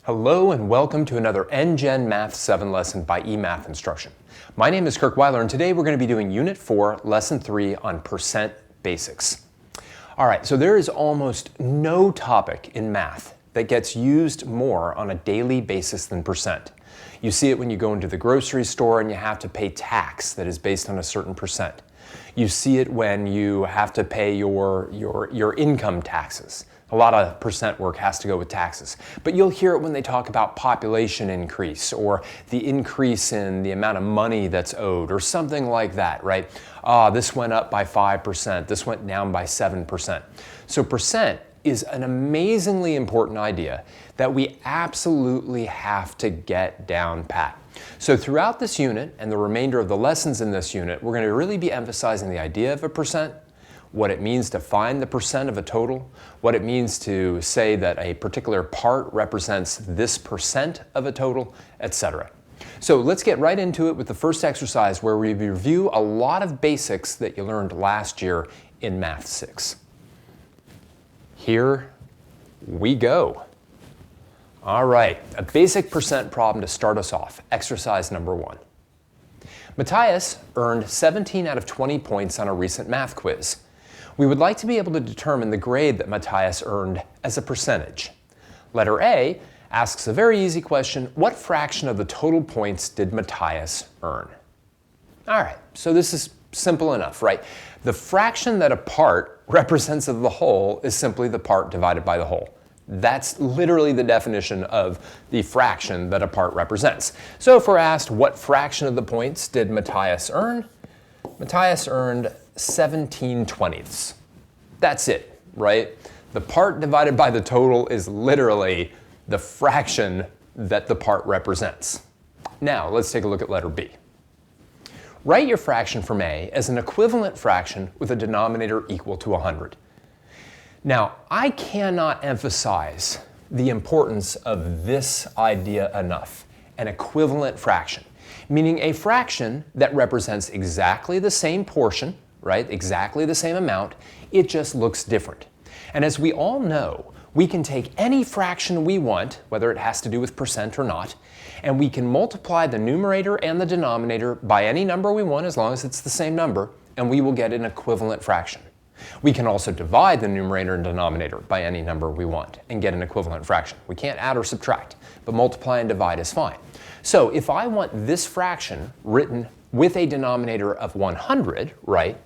Hello and welcome to another NGen Math 7 lesson by eMath Instruction. My name is Kirk Weiler and today we're going to be doing Unit 4, Lesson 3 on percent basics. Alright, so there is almost no topic in math that gets used more on a daily basis than percent. You see it when you go into the grocery store and you have to pay tax that is based on a certain percent. You see it when you have to pay your income taxes. A lot of percent work has to go with taxes. But you'll hear it when they talk about population increase or the increase in the amount of money that's owed or something like that, right? This went up by 5%, this went down by 7%. So percent is an amazingly important idea that we absolutely have to get down pat. So throughout this unit and the remainder of the lessons in this unit, we're going to really be emphasizing the idea of a percent, what it means to find the percent of a total, what it means to say that a particular part represents this percent of a total, etc. So let's get right into it with the first exercise where we review a lot of basics that you learned last year in Math 6. Here we go. All right, a basic percent problem to start us off, exercise number 1. Matthias earned 17 out of 20 points on a recent math quiz. We would like to be able to determine the grade that Matthias earned as a percentage. Letter A asks a very easy question: what fraction of the total points did Matthias earn? All right, so this is simple enough, right? The fraction that a part represents of the whole is simply the part divided by the whole. That's literally the definition of the fraction that a part represents. So if we're asked what fraction of the points did Matthias earn, Matthias earned 17/20. That's it, right? The part divided by the total is literally the fraction that the part represents. Now, let's take a look at letter B. Write your fraction from A as an equivalent fraction with a denominator equal to 100. Now, I cannot emphasize the importance of this idea enough, an equivalent fraction, meaning a fraction that represents exactly the same portion, right, exactly the same amount, it just looks different. And as we all know, we can take any fraction we want, whether it has to do with percent or not, and we can multiply the numerator and the denominator by any number we want as long as it's the same number, and we will get an equivalent fraction. We can also divide the numerator and denominator by any number we want and get an equivalent fraction. We can't add or subtract, but multiply and divide is fine. So if I want this fraction written with a denominator of 100, right,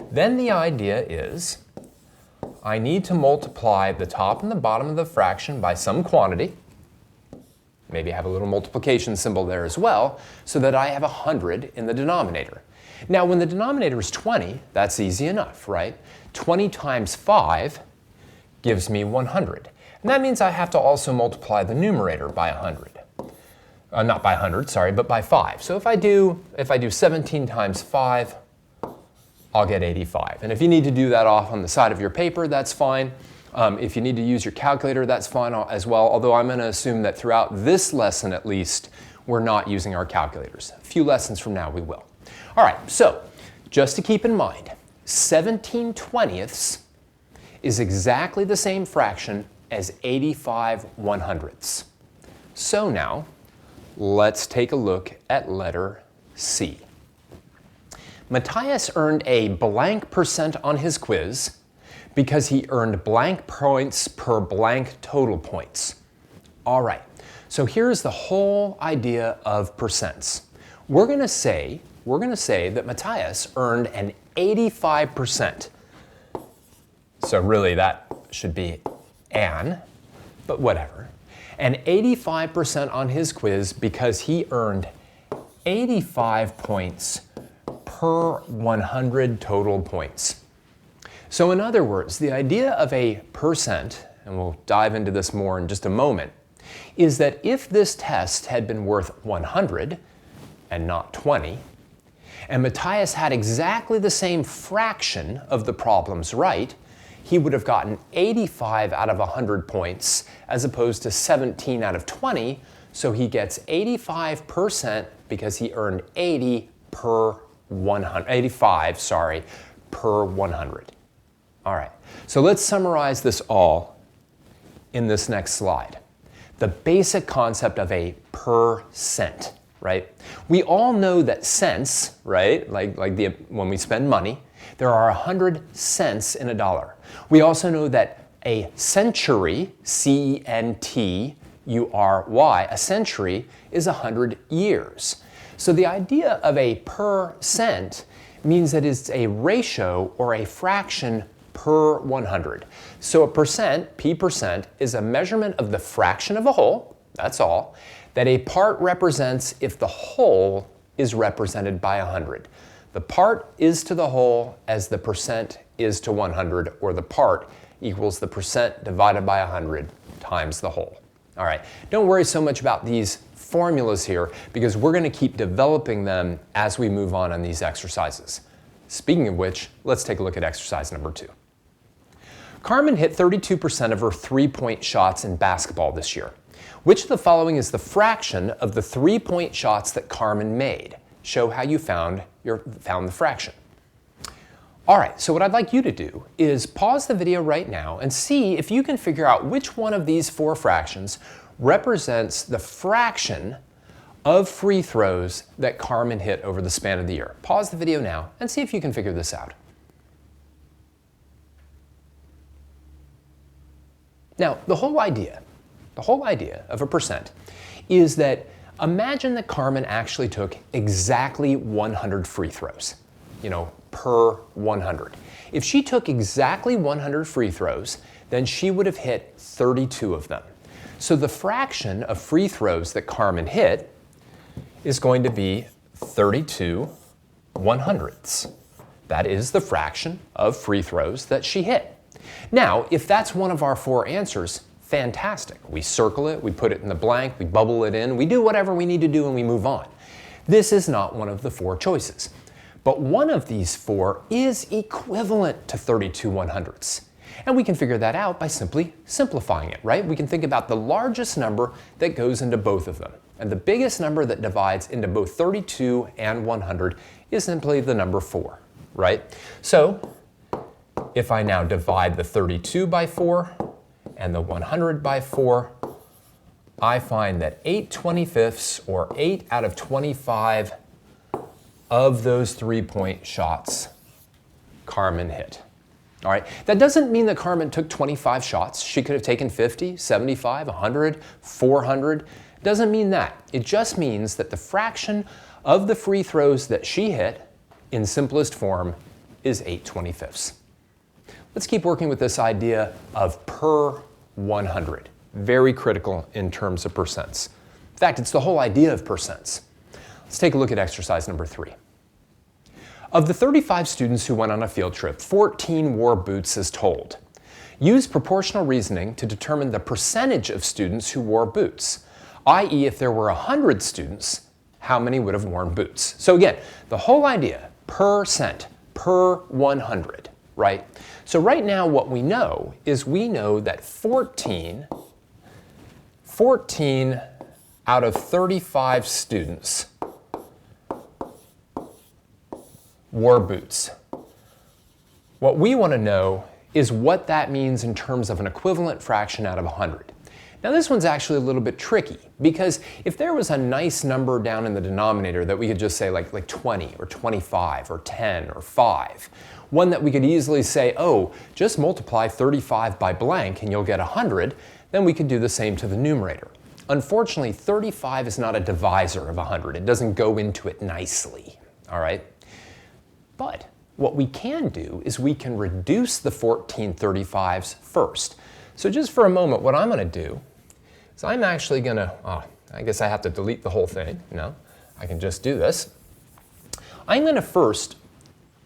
then the idea is I need to multiply the top and the bottom of the fraction by some quantity. Maybe have a little multiplication symbol there as well, so that I have 100 in the denominator. Now, when the denominator is 20, that's easy enough, right? 20 times 5 gives me 100. And that means I have to also multiply the numerator by 100. Not by 100, sorry, but by 5. So if I do 17 times 5, I'll get 85. And if you need to do that off on the side of your paper, that's fine. If you need to use your calculator, that's fine as well, although I'm going to assume that throughout this lesson at least, we're not using our calculators. A few lessons from now we will. All right, so just to keep in mind, 17/20 is exactly the same fraction as 85/100. So now, let's take a look at letter C. Matthias earned a blank percent on his quiz because he earned blank points per blank total points. All right, so here's the whole idea of percents. We're going to say that Matthias earned an 85%. So really that should be an, but whatever. An 85% on his quiz because he earned 85 points per 100 total points. So in other words, the idea of a percent, and we'll dive into this more in just a moment, is that if this test had been worth 100 and not 20, and Matthias had exactly the same fraction of the problems right, he would have gotten 85 out of 100 points as opposed to 17 out of 20, so he gets 85% because he earned 85 per 100. All right, so let's summarize this all in this next slide. the basic concept of a percent, right? We all know that cents, right, when we spend money, there are 100 cents in a dollar. We also know that a century, C-E-N-T-U-R-Y, a century is 100 years. So the idea of a percent means that it's a ratio or a fraction per 100. So a percent, P%, is a measurement of the fraction of a whole, that's all, that a part represents if the whole is represented by 100. The part is to the whole as the percent is to 100, or the part equals the percent divided by 100 times the whole. All right, don't worry so much about these formulas here because we're going to keep developing them as we move on these exercises. Speaking of which, let's take a look at exercise number 2. Carmen hit 32% of her three-point shots in basketball this year. Which of the following is the fraction of the three-point shots that Carmen made? Show how you found the fraction. All right, so what I'd like you to do is pause the video right now and see if you can figure out which one of these 4 fractions represents the fraction of free throws that Carmen hit over the span of the year. Pause the video now and see if you can figure this out. Now, the whole idea of a percent is that imagine that Carmen actually took exactly 100 free throws, per 100. If she took exactly 100 free throws, then she would have hit 32 of them. So the fraction of free throws that Carmen hit is going to be 32 100ths. That is the fraction of free throws that she hit. Now, if that's one of our 4 answers, fantastic. We circle it, we put it in the blank, we bubble it in, we do whatever we need to do and we move on. This is not one of the 4 choices. But one of these 4 is equivalent to 32 100ths. And we can figure that out by simply simplifying it, right? We can think about the largest number that goes into both of them. And the biggest number that divides into both 32 and 100 is simply the number 4, right? So if I now divide the 32 by 4 and the 100 by 4, I find that 8/25, or 8 out of 25 of those three-point shots Carmen hit. All right, that doesn't mean that Carmen took 25 shots. She could have taken 50, 75, 100, 400. It doesn't mean that. It just means that the fraction of the free throws that she hit in simplest form is 8/25. Let's keep working with this idea of per 100. Very critical in terms of percents. In fact, it's the whole idea of percents. Let's take a look at exercise number 3. Of the 35 students who went on a field trip, 14 wore boots as told. Use proportional reasoning to determine the percentage of students who wore boots, i.e. if there were 100 students, how many would have worn boots? So again, the whole idea, percent, per 100, right? So right now what we know is we know that 14 out of 35 students wore boots. What we want to know is what that means in terms of an equivalent fraction out of 100. Now this one's actually a little bit tricky because if there was a nice number down in the denominator that we could just say like 20 or 25 or 10 or 5, one that we could easily say, oh, just multiply 35 by blank and you'll get 100, then we could do the same to the numerator. Unfortunately, 35 is not a divisor of 100. It doesn't go into it nicely, all right? But what we can do is we can reduce the 14 35s first. So just for a moment, what I'm going to do is I'm actually going to, I guess I have to delete the whole thing. No, I can just do this. I'm going to first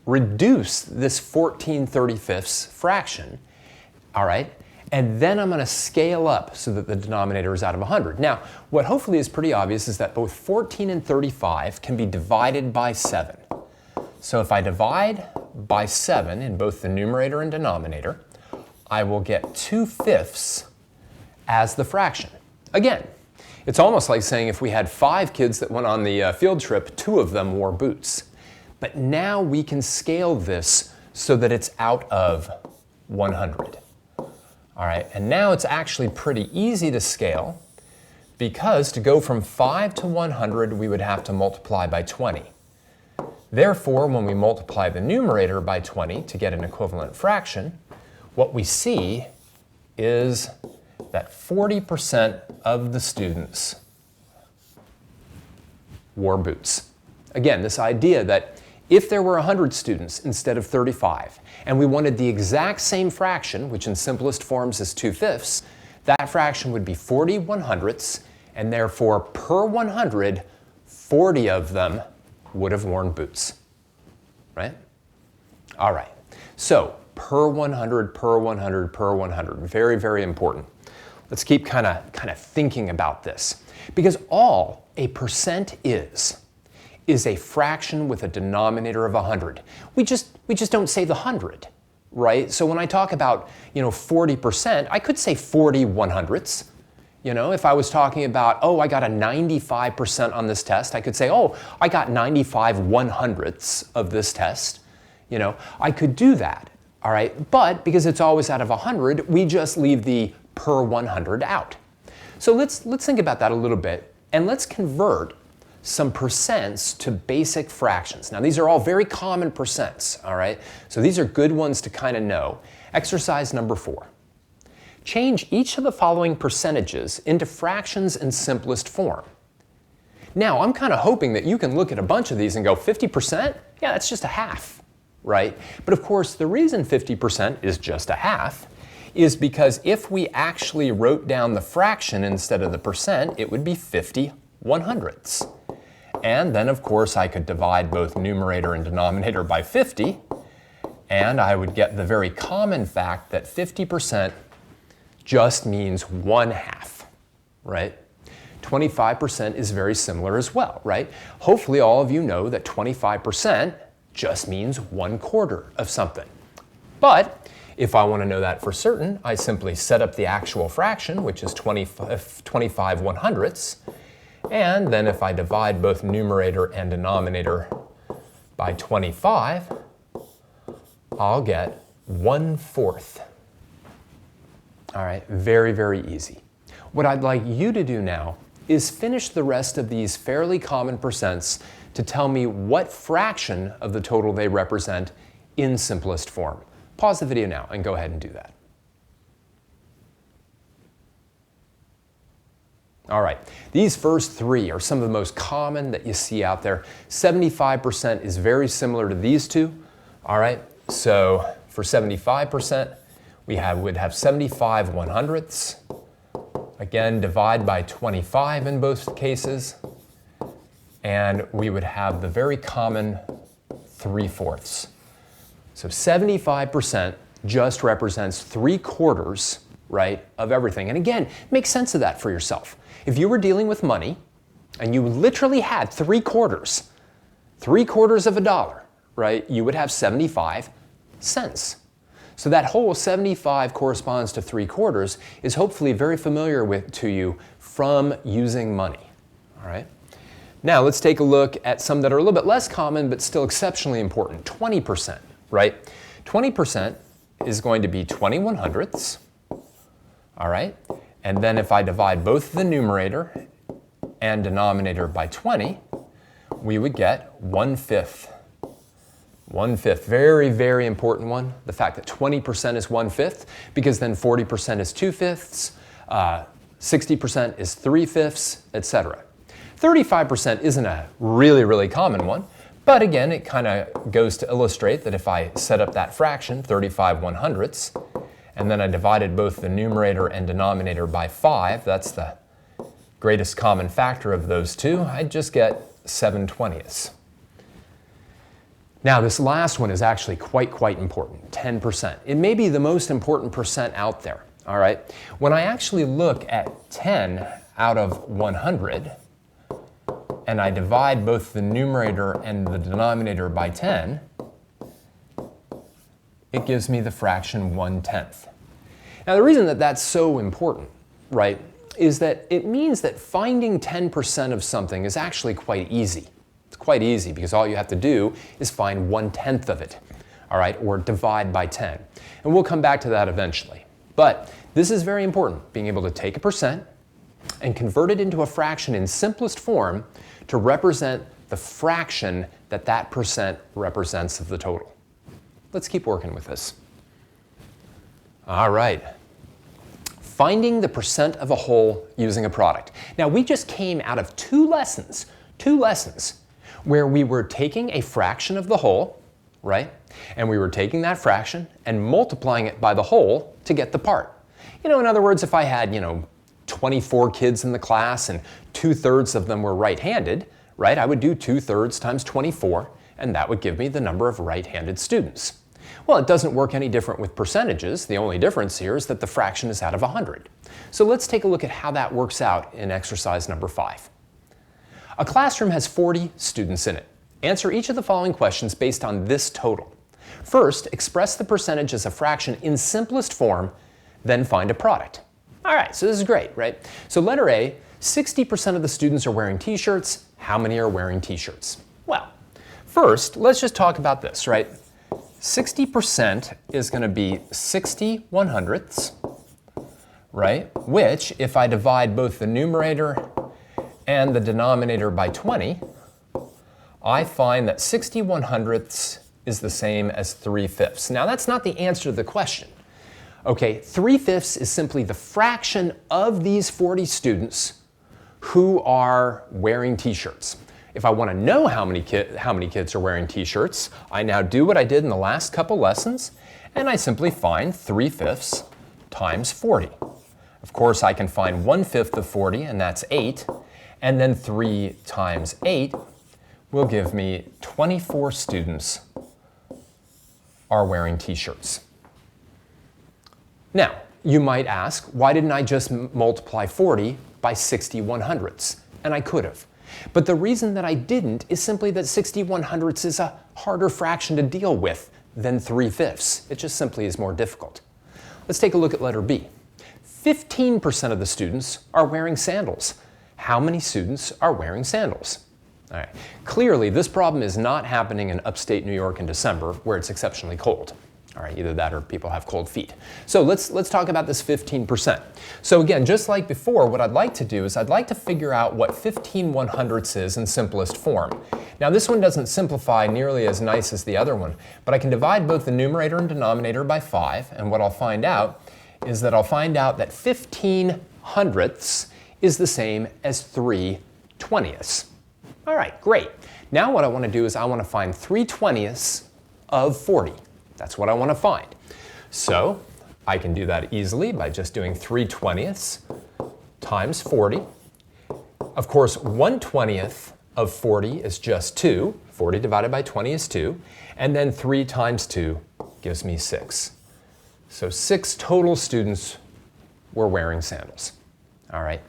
reduce this 14 35ths fraction, all right? And then I'm going to scale up so that the denominator is out of 100. Now, what hopefully is pretty obvious is that both 14 and 35 can be divided by 7. So if I divide by 7 in both the numerator and denominator, I will get 2/5 as the fraction. Again, it's almost like saying if we had 5 kids that went on the field trip, 2 of them wore boots. But now we can scale this so that it's out of 100. All right, and now it's actually pretty easy to scale because to go from 5 to 100, we would have to multiply by 20. Therefore, when we multiply the numerator by 20 to get an equivalent fraction, what we see is that 40% of the students wore boots. Again, this idea that if there were 100 students instead of 35, and we wanted the exact same fraction, which in simplest forms is 2/5, that fraction would be 40 100ths, and therefore per 100, 40 of them would have worn boots, right? All right, so per 100, per 100, per 100, very, very important. Let's keep kind of thinking about this, because all a percent is a fraction with a denominator of 100. We just don't say the 100, right? So when I talk about 40%, I could say 40 100ths. If I was talking about, oh, I got a 95% on this test, I could say, oh, I got 95 100ths of this test. I could do that, all right? But because it's always out of 100, we just leave the per 100 out. So let's think about that a little bit, and let's convert some percents to basic fractions. Now, these are all very common percents, all right? So these are good ones to kind of know. Exercise number 4. Change each of the following percentages into fractions in simplest form. Now, I'm kind of hoping that you can look at a bunch of these and go, 50%? Yeah, that's just a half, right? But of course, the reason 50% is just a half is because if we actually wrote down the fraction instead of the percent, it would be 50 100ths. And then, of course, I could divide both numerator and denominator by 50, and I would get the very common fact that 50% just means 1/2, right? 25% is very similar as well, right? Hopefully all of you know that 25% just means 1/4 of something. But if I want to know that for certain, I simply set up the actual fraction, which is 25 100ths, and then if I divide both numerator and denominator by 25, I'll get 1/4. All right, very, very easy. What I'd like you to do now is finish the rest of these fairly common percents to tell me what fraction of the total they represent in simplest form. Pause the video now and go ahead and do that. All right, these first 3 are some of the most common that you see out there. 75% is very similar to these two. All right, so for 75%, would have 75 100ths. Again, divide by 25 in both cases. And we would have the very common 3/4. So 75% just represents 3/4, right, of everything. And again, make sense of that for yourself. If you were dealing with money and you literally had 3/4 of a dollar, right, you would have 75 cents. So that whole 75 corresponds to 3/4 is hopefully very familiar to you from using money, all right? Now let's take a look at some that are a little bit less common but still exceptionally important. 20%, right? 20% is going to be 20 100ths, all right? And then if I divide both the numerator and denominator by 20, we would get 1/5. 1/5, very, very important one. The fact that 20% is 1/5, because then 40% is 2/5, 60% is 3/5, etc. 35% isn't a really, really common one, but again, it kind of goes to illustrate that if I set up that fraction, 35 100ths, and then I divided both the numerator and denominator by 5, that's the greatest common factor of those two, I'd just get 7/20ths. Now, this last one is actually quite important, 10%. It may be the most important percent out there, all right? When I actually look at 10 out of 100, and I divide both the numerator and the denominator by 10, it gives me the fraction 1/10. Now, the reason that that's so important, right, is that it means that finding 10% of something is actually quite easy. It's quite easy because all you have to do is find 1/10 of it, all right, or divide by 10. And we'll come back to that eventually. But this is very important, being able to take a percent, and convert it into a fraction in simplest form to represent the fraction that that percent represents of the total. Let's keep working with this. All right. Finding the percent of a whole using a product. Now, we just came out of two lessons, where we were taking a fraction of the whole, right? And we were taking that fraction and multiplying it by the whole to get the part. In other words, if I had, 24 kids in the class and 2/3 of them were right-handed, right, I would do 2/3 times 24, and that would give me the number of right-handed students. Well, it doesn't work any different with percentages. The only difference here is that the fraction is out of 100. So let's take a look at how that works out in exercise number 5. A classroom has 40 students in it. Answer each of the following questions based on this total. First, express the percentage as a fraction in simplest form, then find a product. All right, so this is great, right? So letter A, 60% of the students are wearing t-shirts. How many are wearing t-shirts? Well, first, let's just talk about this, right? 60% is going to be 60 100ths, right? Which, if I divide both the numerator and the denominator by 20, I find that 60 100ths is the same as 3/5. Now, that's not the answer to the question. Okay, 3/5 is simply the fraction of these 40 students who are wearing t-shirts. If I want to know how many kids are wearing t-shirts, I now do what I did in the last couple lessons, and I simply find 3/5 times 40. Of course, I can find 1/5 of 40, and that's 8, and then 3 times 8 will give me 24 students are wearing t-shirts. Now, you might ask, why didn't I just multiply 40 by 60 100ths? And I could have. But the reason that I didn't is simply that 60 100ths is a harder fraction to deal with than 3/5. It just simply is more difficult. Let's take a look at letter B. 15% of the students are wearing sandals. How many students are wearing sandals? All right. Clearly, this problem is not happening in upstate New York in December, where it's exceptionally cold. All right, either that or people have cold feet. So let's talk about this 15%. So again, just like before, what I'd like to do is I'd like to figure out what 15 100ths is in simplest form. Now this one doesn't simplify nearly as nice as the other one, but I can divide both the numerator and denominator by 5, and what I'll find out is that 15 100ths is the same as 3/20ths. All right, great. Now what I want to do is I want to find 3/20ths of 40. That's what I want to find. So I can do that easily by just doing 3/20ths times 40. Of course, 1/20th of 40 is just 2. 40 divided by 20 is 2. And then 3 times 2 gives me 6. So 6 total students were wearing sandals. All right.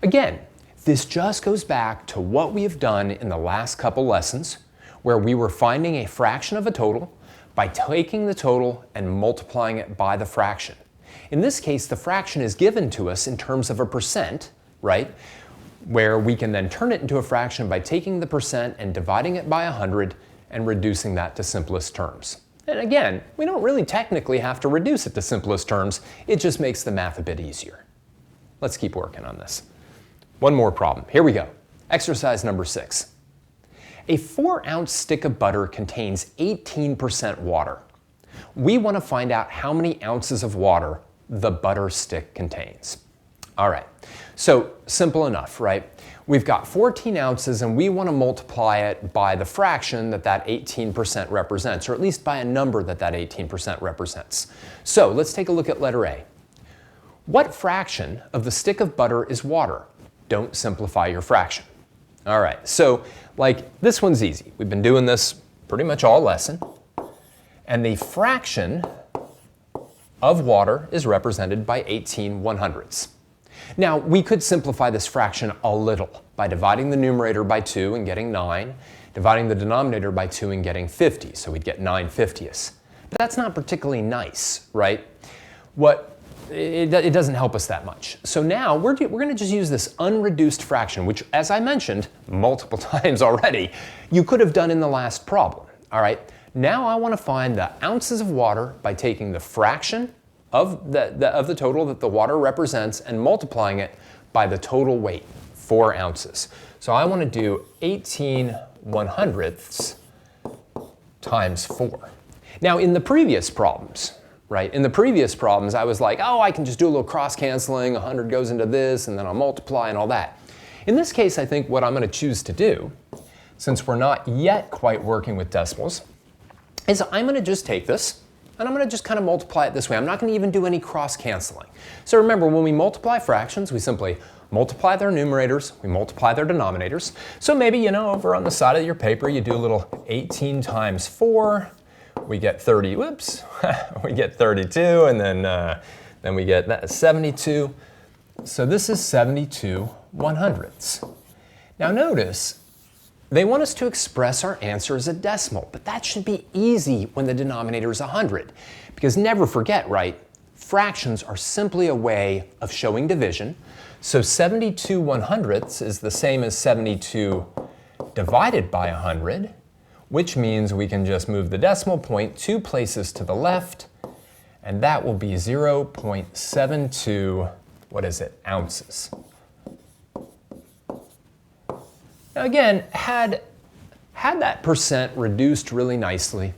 Again, this just goes back to what we have done in the last couple lessons, where we were finding a fraction of a total by taking the total and multiplying it by the fraction. In this case, the fraction is given to us in terms of a percent, right? Where we can then turn it into a fraction by taking the percent and dividing it by 100 and reducing that to simplest terms. And again, we don't really technically have to reduce it to simplest terms. It just makes the math a bit easier. Let's keep working on this. One more problem. Here we go. Exercise number 6. A 4-ounce stick of butter contains 18% water. We want to find out how many ounces of water the butter stick contains. All right, so simple enough, right? We've got 14 ounces and we want to multiply it by the fraction that 18% represents, or at least by a number that 18% represents. So let's take a look at letter A. What fraction of the stick of butter is water? Don't simplify your fraction. All right, so this one's easy. We've been doing this pretty much all lesson. And the fraction of water is represented by 18 100ths. Now, we could simplify this fraction a little by dividing the numerator by 2 and getting 9, dividing the denominator by 2 and getting 50, so we'd get 9/50ths. But that's not particularly nice, right? It doesn't help us that much. So now we're going to just use this unreduced fraction, which, as I mentioned multiple times already, you could have done in the last problem. All right. Now I want to find the ounces of water by taking the fraction of the total that the water represents and multiplying it by the total weight, 4 ounces. So I want to do 18/100ths times 4. Now in the previous problems, right, in the previous problems I was like, oh, I can just do a little cross canceling, 100 goes into this, and then I'll multiply and all that. In this case, I think what I'm going to choose to do, since we're not yet quite working with decimals, is I'm going to just take this, and I'm going to just kind of multiply it this way. I'm not going to even do any cross canceling. So remember, when we multiply fractions, we simply multiply their numerators, we multiply their denominators. So maybe, you know, over on the side of your paper, you do a little 18 times 4. We get 30, whoops, we get 32, and then we get that 72. So this is 72/100ths. Now notice, they want us to express our answer as a decimal, but that should be easy when the denominator is 100. Because never forget, right, fractions are simply a way of showing division. So 72/100ths is the same as 72 divided by 100, which means we can just move the decimal point 2 places to the left, and that will be 0.72, what is it, ounces. Now again, had that percent reduced really nicely,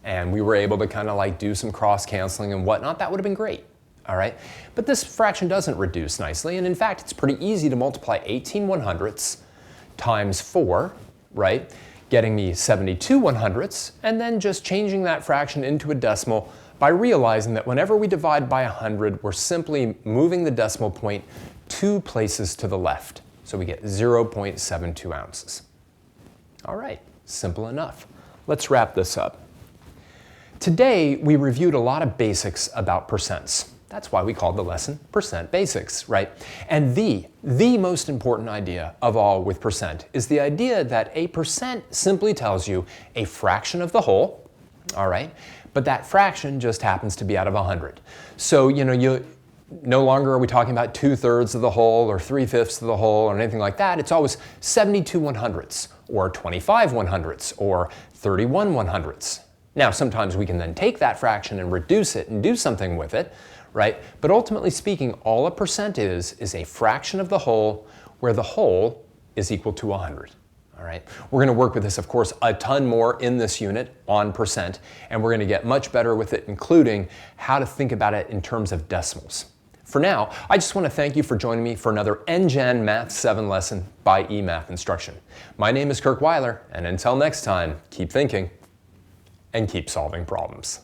and we were able to kind of like do some cross canceling and whatnot, that would have been great. All right, but this fraction doesn't reduce nicely, and in fact, it's pretty easy to multiply 18/100ths times 4, right? Getting me 72/100ths, and then just changing that fraction into a decimal by realizing that whenever we divide by 100, we're simply moving the decimal point 2 places to the left. So we get 0.72 ounces. All right, simple enough. Let's wrap this up. Today, we reviewed a lot of basics about percents. That's why we called the lesson Percent Basics, right? And the most important idea of all with percent is the idea that a percent simply tells you a fraction of the whole, all right? But that fraction just happens to be out of 100. So, you know, no longer are we talking about 2/3 of the whole or 3/5 of the whole or anything like that. It's always 72/100ths or 25/100ths or 31/100ths. Now, sometimes we can then take that fraction and reduce it and do something with it, right? But ultimately speaking, all a percent is a fraction of the whole where the whole is equal to 100. All right. We're going to work with this, of course, a ton more in this unit on percent, and we're going to get much better with it, including how to think about it in terms of decimals. For now, I just want to thank you for joining me for another NGen Math 7 lesson by eMath Instruction. My name is Kirk Weiler, and until next time, keep thinking and keep solving problems.